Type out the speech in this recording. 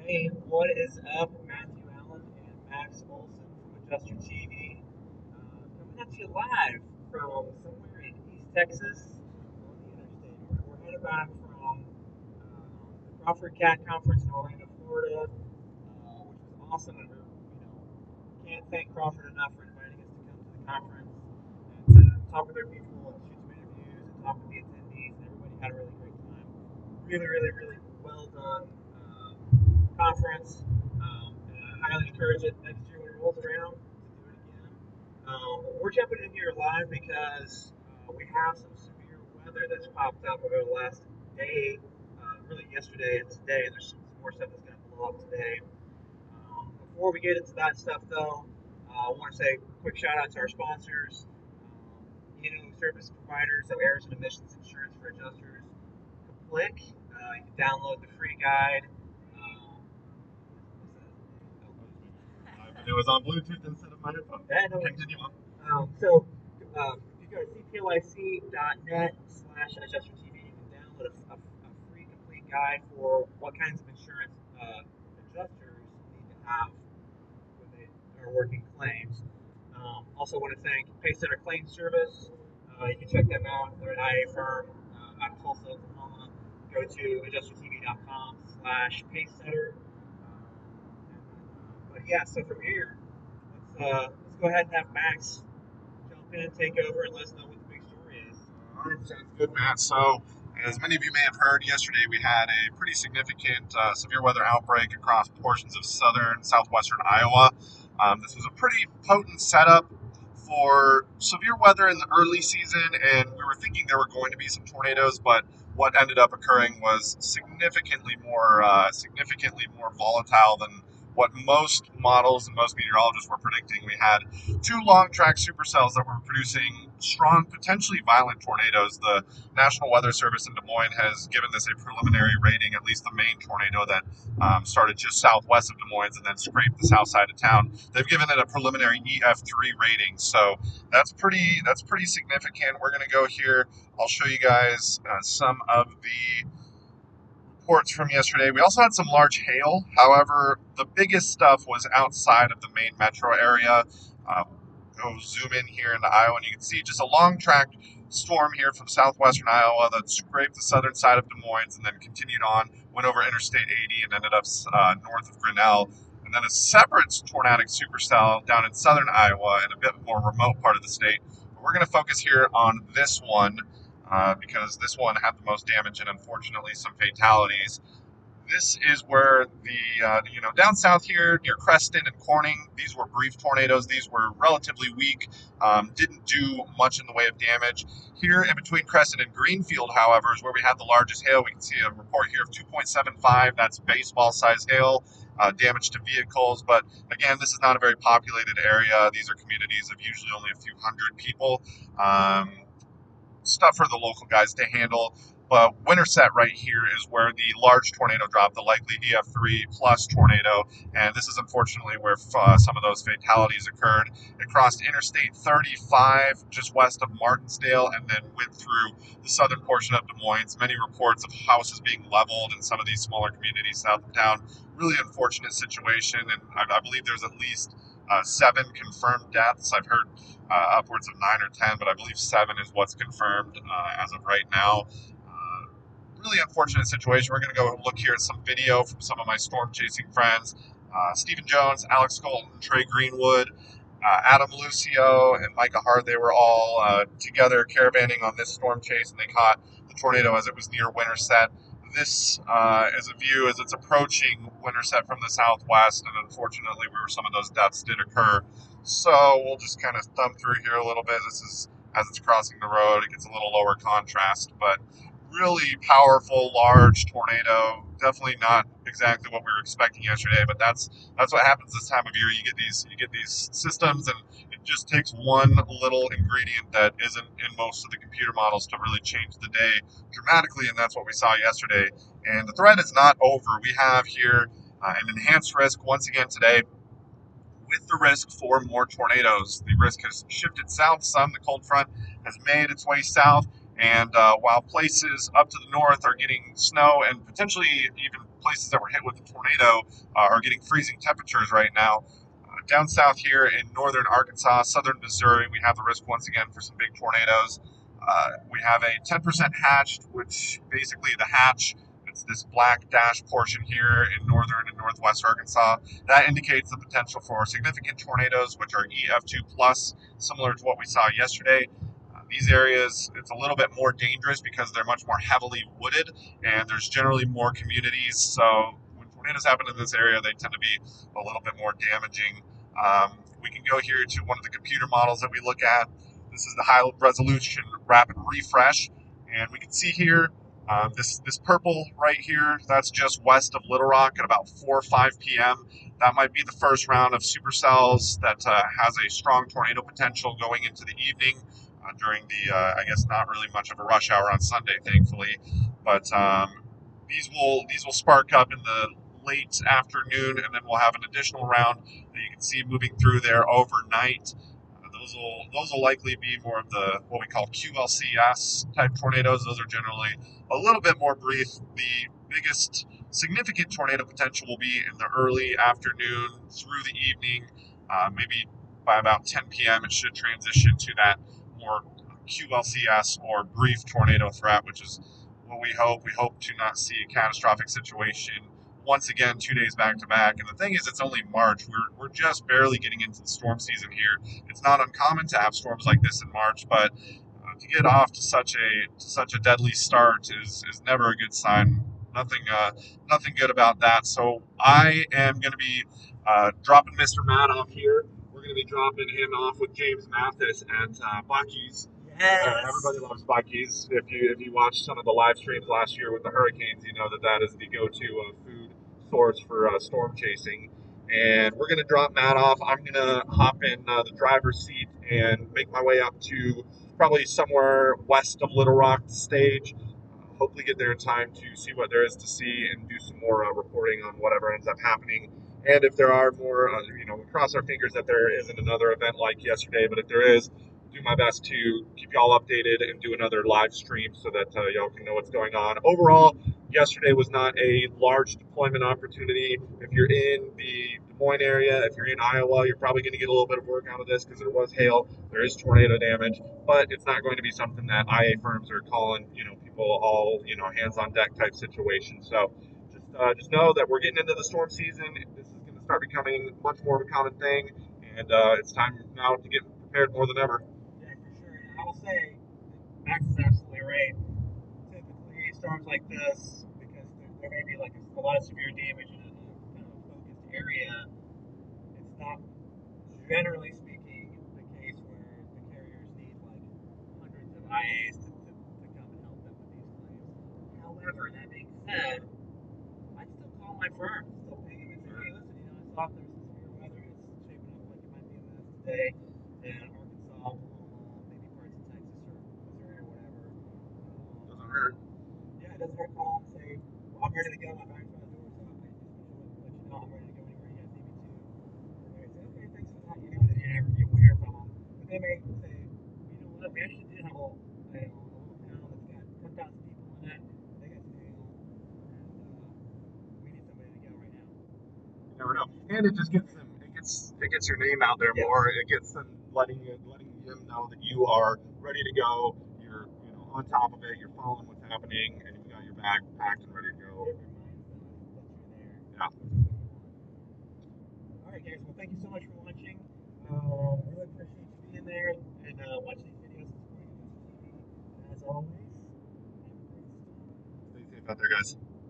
Hey, what is up? Matthew Allen and Max Olson from AdjusterTV. Coming at you live from somewhere in East Texas on the interstate. We're headed back from the Crawford Cat Conference in Orlando, Florida, which was awesome. And can't thank Crawford enough for inviting us to come to the conference and to talk with their people and shoot some interviews and talk with the attendees. And everybody had a really great time. Really, really, really well done conference. And I highly encourage it next year when it rolls around to do it again. We're jumping in here live because we have some severe weather that's popped up over the last day, really yesterday and today. There's some more stuff that's going to blow up today. Before we get into that stuff, though, I want to say a quick shout out to our sponsors, service providers of errors and emissions insurance for adjusters. Click. You can download the free guide. It was on Bluetooth instead of my headphone. Continue on. If you go to cplic.net/AdjusterTV, you can download a free complete guide for what kinds of insurance adjusters need to have when they are working claims. Also, want to thank Paycenter Claim Service. You can check them out. They're an IA firm out of Tulsa, Oklahoma. Go to AdjusterTV.com/Paycenter. But yeah, so from here, let's go ahead and have Max jump in, take over, and let us know what the big story is. All right, sounds good, Matt. So, as many of you may have heard, yesterday we had a pretty significant severe weather outbreak across portions of southwestern Iowa. This was a pretty potent setup for severe weather in the early season, and we were thinking there were going to be some tornadoes, but what ended up occurring was significantly more volatile than what most models and most meteorologists were predicting. We had two long track supercells that were producing strong, potentially violent tornadoes. The National Weather Service in Des Moines has given this a preliminary rating, at least the main tornado that started just southwest of Des Moines and then scraped the south side of town. They've given it a preliminary EF3 rating, so that's pretty significant. We're going to go here. I'll show you guys some of the reports from yesterday. We also had some large hail. However, the biggest stuff was outside of the main metro area. Go zoom in here into Iowa, and you can see just a long track storm here from southwestern Iowa that scraped the southern side of Des Moines and then continued on, went over Interstate 80 and ended up north of Grinnell. And then a separate tornadic supercell down in southern Iowa in a bit more remote part of the state. But we're going to focus here on this one because this one had the most damage and unfortunately some fatalities. This is where down south here near Creston and Corning, these were brief tornadoes. These were relatively weak, didn't do much in the way of damage. Here in between Creston and Greenfield, however, is where we had the largest hail. We can see a report here of 2.75. That's baseball-size hail, damage to vehicles. But again, this is not a very populated area. These are communities of usually only a few hundred people. Stuff for the local guys to handle. But Winterset right here is where the large tornado dropped, the likely EF3 plus tornado, and this is unfortunately where some of those fatalities occurred. It crossed Interstate 35 just west of Martinsdale and then went through the southern portion of Des Moines. Many reports of houses being leveled in some of these smaller communities south of town. Really unfortunate situation, and I believe there's at least 7 confirmed deaths. I've heard upwards of 9 or 10, but I believe 7 is what's confirmed as of right now. Really unfortunate situation. We're going to go look here at some video from some of my storm chasing friends. Stephen Jones, Alex Colton, Trey Greenwood, Adam Lucio, and Micah Hart. They were all together caravanning on this storm chase, and they caught the tornado as it was near Winterset. This is a view as it's approaching Winterset from the southwest, and unfortunately where some of those deaths did occur. So we'll just kind of thumb through here a little bit. This is as it's crossing the road. It gets a little lower contrast, but really powerful, large tornado. Definitely not exactly what we were expecting yesterday, but that's what happens this time of year. You get these systems, and it just takes one little ingredient that isn't in most of the computer models to really change the day dramatically, and that's what we saw yesterday. And the threat is not over. We have here an enhanced risk once again today, with the risk for more tornadoes. The risk has shifted south some. The cold front has made its way south. And while places up to the north are getting snow and potentially even places that were hit with the tornado are getting freezing temperatures right now. Down south here in northern Arkansas, southern Missouri, we have the risk once again for some big tornadoes. We have a 10% hatched, which basically the hatch, it's this black dash portion here in northern and northwest Arkansas. That indicates the potential for significant tornadoes, which are EF2+, similar to what we saw yesterday. These areas, it's a little bit more dangerous because they're much more heavily wooded, and there's generally more communities. So when tornadoes happen in this area, they tend to be a little bit more damaging. We can go here to one of the computer models that we look at. This is the high resolution rapid refresh, and we can see here this purple right here, that's just west of Little Rock at about 4 or 5 p.m. That might be the first round of supercells that has a strong tornado potential going into the evening during the, I guess not really much of a rush hour on Sunday, thankfully. But these will spark up in the late afternoon, and then we'll have an additional round that you can see moving through there overnight. Those will likely be more of the what we call QLCS type tornadoes. Those are generally a little bit more brief. The biggest significant tornado potential will be in the early afternoon through the evening. Maybe by about 10 p.m. it should transition to that more QLCS or brief tornado threat, which is what we hope. We hope to not see a catastrophic situation once again 2 days back to back. And the thing is, it's only March. We're just barely getting into the storm season here. It's not uncommon to have storms like this in March, but to get off to such a deadly start is never a good sign. Nothing good about that. So I am going to be dropping Mr. Matt off here. We're going to be dropping him off with James Mathis at Buc-ee's. Yes. Everybody loves Buc-ee's. If you watched some of the live streams last year with the hurricanes, you know that is the go-to food source for storm chasing. And we're going to drop Matt off. I'm going to hop in the driver's seat and make my way up to probably somewhere west of Little Rock stage. Hopefully get there in time to see what there is to see and do some more reporting on whatever ends up happening. And if there are more, we cross our fingers that there isn't another event like yesterday, but if there is, do my best to keep y'all updated and do another live stream so that y'all can know what's going on. Overall, yesterday was not a large deployment opportunity. If you're in the Des Moines area, if you're in Iowa, you're probably going to get a little bit of work out of this because there was hail, there is tornado damage, but it's not going to be something that IA firms are calling, people all, hands on deck type situation. So just know that we're getting into the storm season. This is going to start becoming much more of a common thing, and it's time now to get prepared more than ever. Yeah, for sure. And I will say, Max is absolutely right. Typically, storms like this, because there may be like a lot of severe damage in a kind of focused area, it's not generally speaking the case where the carriers need like hundreds of IAs to come and help them with these claims. However, that being said, I'd still call my firm, still ping him and say, hey, listen, I saw there's some severe weather, it's shaping up like it might be a mess today in Arkansas, Oklahoma, maybe parts of Texas or Missouri or whatever. Doesn't hurt. Yeah, it doesn't hurt. Call and say, well, I'm ready to go. My back's by the door, so I just want to let you know I'm ready to go anywhere you guys need me to. And they say, okay, thanks for that. And then you will hear from them. But they may say, you know what, we actually did have a little town that's got 10,000 people in it. They got some hail, and we need somebody to go right now. You never know. And it just gets them. It gets your name out there more. It gets them letting them know that you are ready to go. You're on top of it. You're following what's happening, and you got your bag packed and ready to go. It reminds them that you're there. Yeah. All right, guys. Well, thank you so much for watching. Really appreciate you being there and watching these videos and supporting AdjusterTV. As always, have a great storm. Stay safe out there, guys.